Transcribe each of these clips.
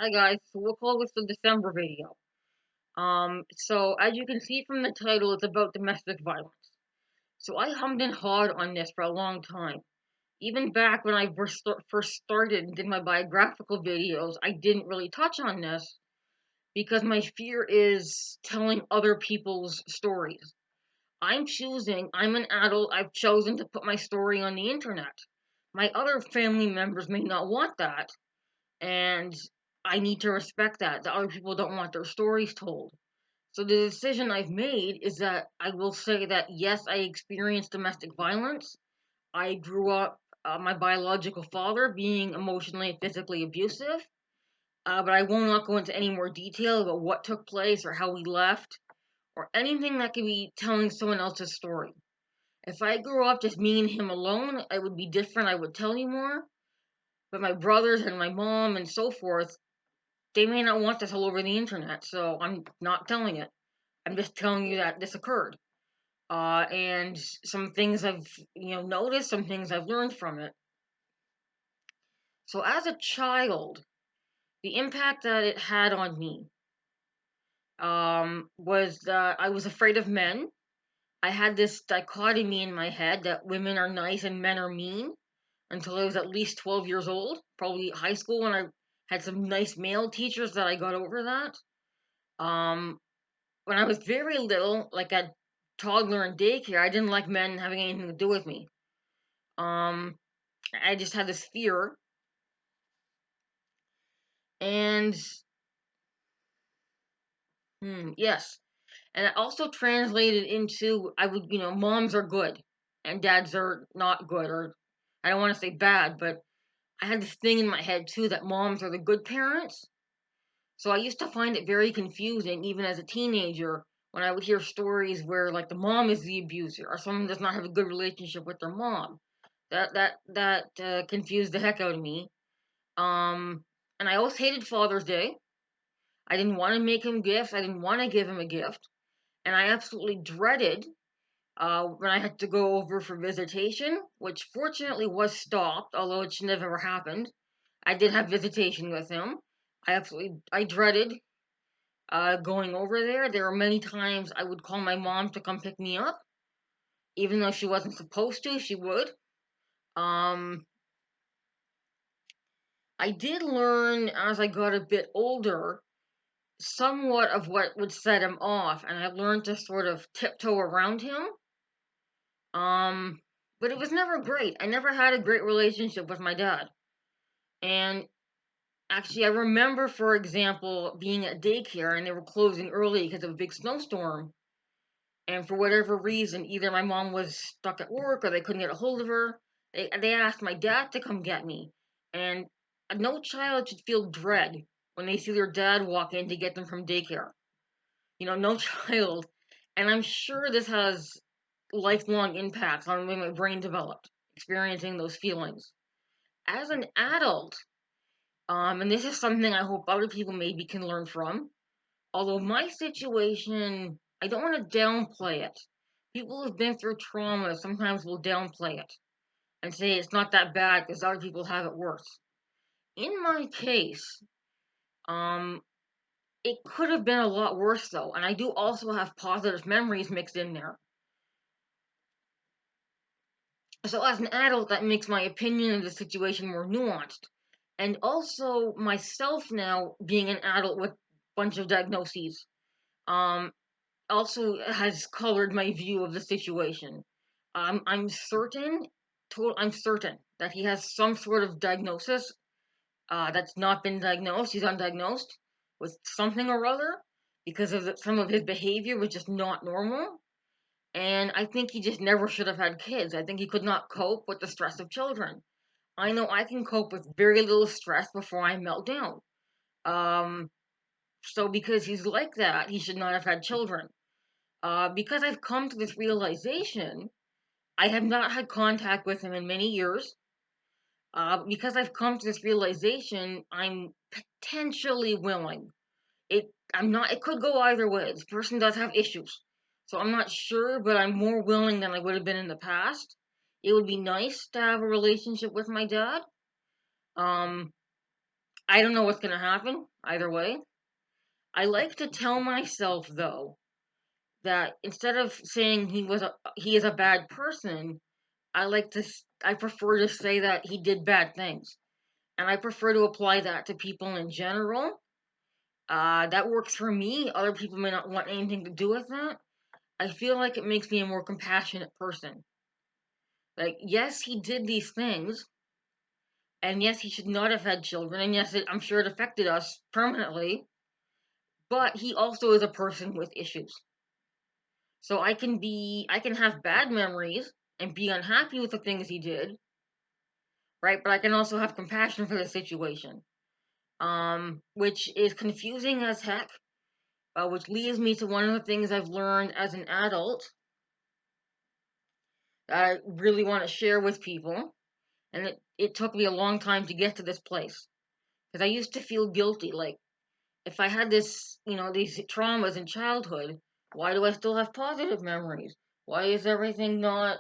Hi guys, so we'll call this the December video. So as you can see from the title, it's about domestic violence. So I hummed and hawed on this for a long time. Even back when I first started and did my biographical videos, I didn't really touch on this because my fear is telling other people's stories. I'm an adult, I've chosen to put my story on the internet. My other family members may not want that, and I need to respect that. The other people don't want their stories told. So the decision I've made is that I will say that yes, I experienced domestic violence. I grew up, my biological father being emotionally and physically abusive, but I will not go into any more detail about what took place or how we left or anything that could be telling someone else's story. If I grew up just me and him alone, it would be different. I would tell you more. But my brothers and my mom and so forth, they may not want this all over the internet, so I'm not telling it. I'm just telling you that this occurred. And some things I've noticed, some things I've learned from it. So as a child, the impact that it had on me was that I was afraid of men. I had this dichotomy in my head that women are nice and men are mean until I was at least 12 years old, probably high school when I had some nice male teachers that I got over that. Um, when I was very little, like a toddler in daycare, I didn't like men having anything to do with me. Um, I just had this fear, and yes, and it also translated into moms are good and dads are not good, or I don't want to say bad, but I had this thing in my head too that moms are the good parents. So I used to find it very confusing, even as a teenager, when I would hear stories where like the mom is the abuser or someone does not have a good relationship with their mom. That confused the heck out of me. Um, and I always hated Father's Day. I didn't want to make him gifts. I didn't want to give him a gift, and I absolutely dreaded when I had to go over for visitation, which fortunately was stopped, although it should never happened. I did have visitation with him. I dreaded going over there. There were many times I would call my mom to come pick me up, even though she wasn't supposed to. She would. Um, I did learn as I got a bit older somewhat of what would set him off, and I learned to sort of tiptoe around him. Um, but it was never great. I never had a great relationship with my dad. And actually, I remember, for example, being at daycare and they were closing early because of a big snowstorm. And for whatever reason, either my mom was stuck at work or they couldn't get a hold of her. They asked my dad to come get me. And no child should feel dread when they see their dad walk in to get them from daycare. No child. And I'm sure this has lifelong impacts on the way my brain developed, experiencing those feelings. As an adult, and this is something I hope other people maybe can learn from, although my situation, I don't want to downplay it. People who've been through trauma sometimes will downplay it and say it's not that bad because other people have it worse. In my case, um, it could have been a lot worse though, and I do also have positive memories mixed in there. So as an adult, that makes my opinion of the situation more nuanced. And also myself now being an adult with a bunch of diagnoses, um, also has colored my view of the situation. I'm certain, I'm certain that he has some sort of diagnosis that's not been diagnosed. He's undiagnosed with something or other because of some of his behavior was just not normal. And I think he just never should have had kids. I think he could not cope with the stress of children. I know I can cope with very little stress before I melt down. Um, so because he's like that, he should not have had children. Because I've come to this realization, I have not had contact with him in many years. Because I've come to this realization, I'm potentially willing. I'm not. It could go either way. This person does have issues, so I'm not sure. But I'm more willing than I would have been in the past. It would be nice to have a relationship with my dad. Um, I don't know what's gonna happen either way. I like to tell myself though that instead of saying he is a bad person, I prefer to say that he did bad things, and I prefer to apply that to people in general. That works for me. Other people may not want anything to do with that. I feel like it makes me a more compassionate person. Like, yes, he did these things, and yes, he should not have had children, and yes, I'm sure it affected us permanently, but he also is a person with issues. So I can have bad memories and be unhappy with the things he did, right? But I can also have compassion for the situation, which is confusing as heck, which leads me to one of the things I've learned as an adult that I really want to share with people. And it took me a long time to get to this place because I used to feel guilty. Like, if I had these traumas in childhood, why do I still have positive memories? Why is everything not,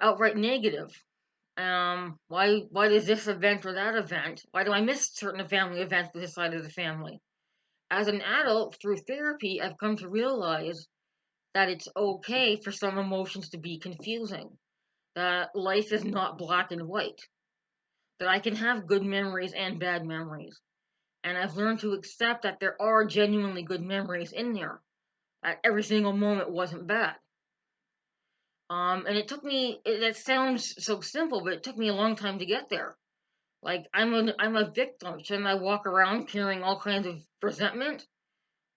outright negative? Why does this event or that event? Why do I miss certain family events with this side of the family? As an adult, through therapy, I've come to realize that it's okay for some emotions to be confusing. That life is not black and white. That I can have good memories and bad memories. And I've learned to accept that there are genuinely good memories in there. That every single moment wasn't bad. And it took me. That sounds so simple, but it took me a long time to get there. Like, I'm a victim. Shouldn't I walk around carrying all kinds of resentment?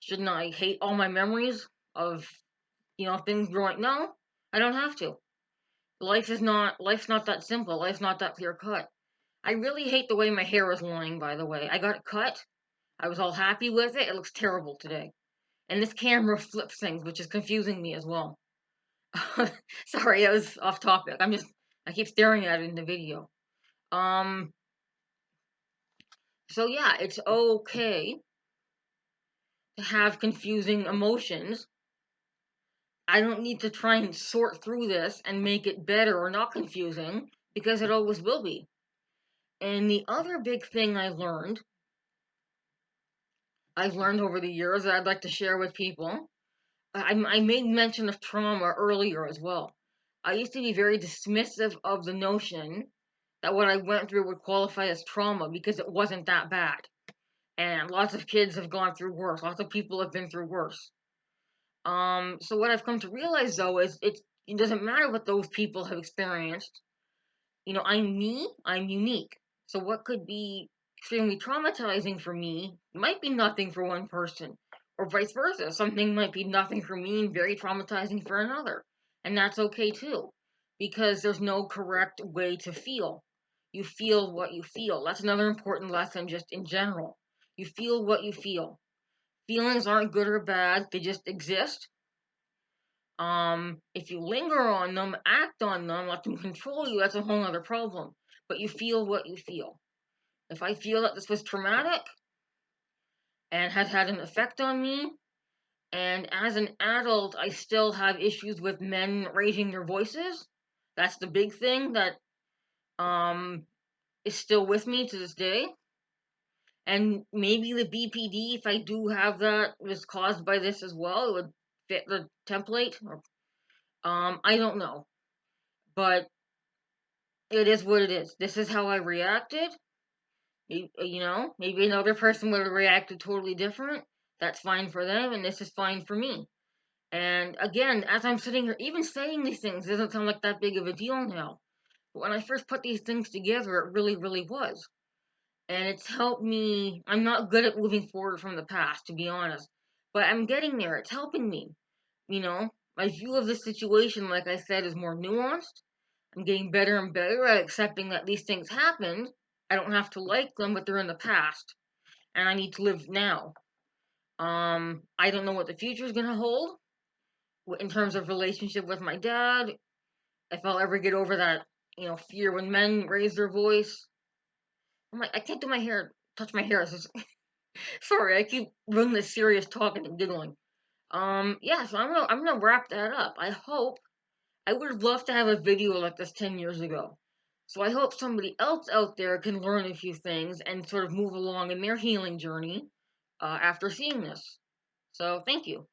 Shouldn't I hate all my memories of things growing? No, I don't have to. Life's not that simple. Life's not that clear cut. I really hate the way my hair is lying. By the way, I got it cut. I was all happy with it. It looks terrible today. And this camera flips things, which is confusing me as well. Sorry, that was off topic. I keep staring at it in the video. Um, so yeah, it's okay to have confusing emotions. I don't need to try and sort through this and make it better or not confusing because it always will be. And the other big thing I've learned over the years that I'd like to share with people. I made mention of trauma earlier as well. I used to be very dismissive of the notion that what I went through would qualify as trauma because it wasn't that bad. And lots of kids have gone through worse. Lots of people have been through worse. So what I've come to realize though is it doesn't matter what those people have experienced. I'm me, I'm unique. So what could be extremely traumatizing for me might be nothing for one person, or vice versa. Something might be nothing for me and very traumatizing for another. And that's okay too, because there's no correct way to feel. You feel what you feel. That's another important lesson just in general. You feel what you feel. Feelings aren't good or bad, they just exist. If you linger on them, act on them, let them control you, that's a whole other problem. But you feel what you feel. If I feel that this was traumatic and has had an effect on me, and as an adult I still have issues with men raising their voices, that's the big thing that um is still with me to this day. And maybe the BPD, if I do have that, was caused by this as well. It would fit the template. Or, I don't know. But it is what it is. This is how I reacted. Maybe another person would have reacted totally different. That's fine for them, and this is fine for me. And again, as I'm sitting here, even saying these things doesn't sound like that big of a deal now. But when I first put these things together, it really, really was. And it's helped me. I'm not good at moving forward from the past, to be honest. But I'm getting there. It's helping me. My view of the situation, like I said, is more nuanced. I'm getting better and better at accepting that these things happened. I don't have to like them, but they're in the past, and I need to live now. I don't know what the future is gonna hold in terms of relationship with my dad. If I'll ever get over that, fear when men raise their voice. I'm like, I can't do my hair, touch my hair. Sorry, I keep running this serious talking and giggling. Yeah, so I'm gonna wrap that up. I would have loved to have a video like this 10 years ago. So I hope somebody else out there can learn a few things and sort of move along in their healing journey after seeing this. So thank you.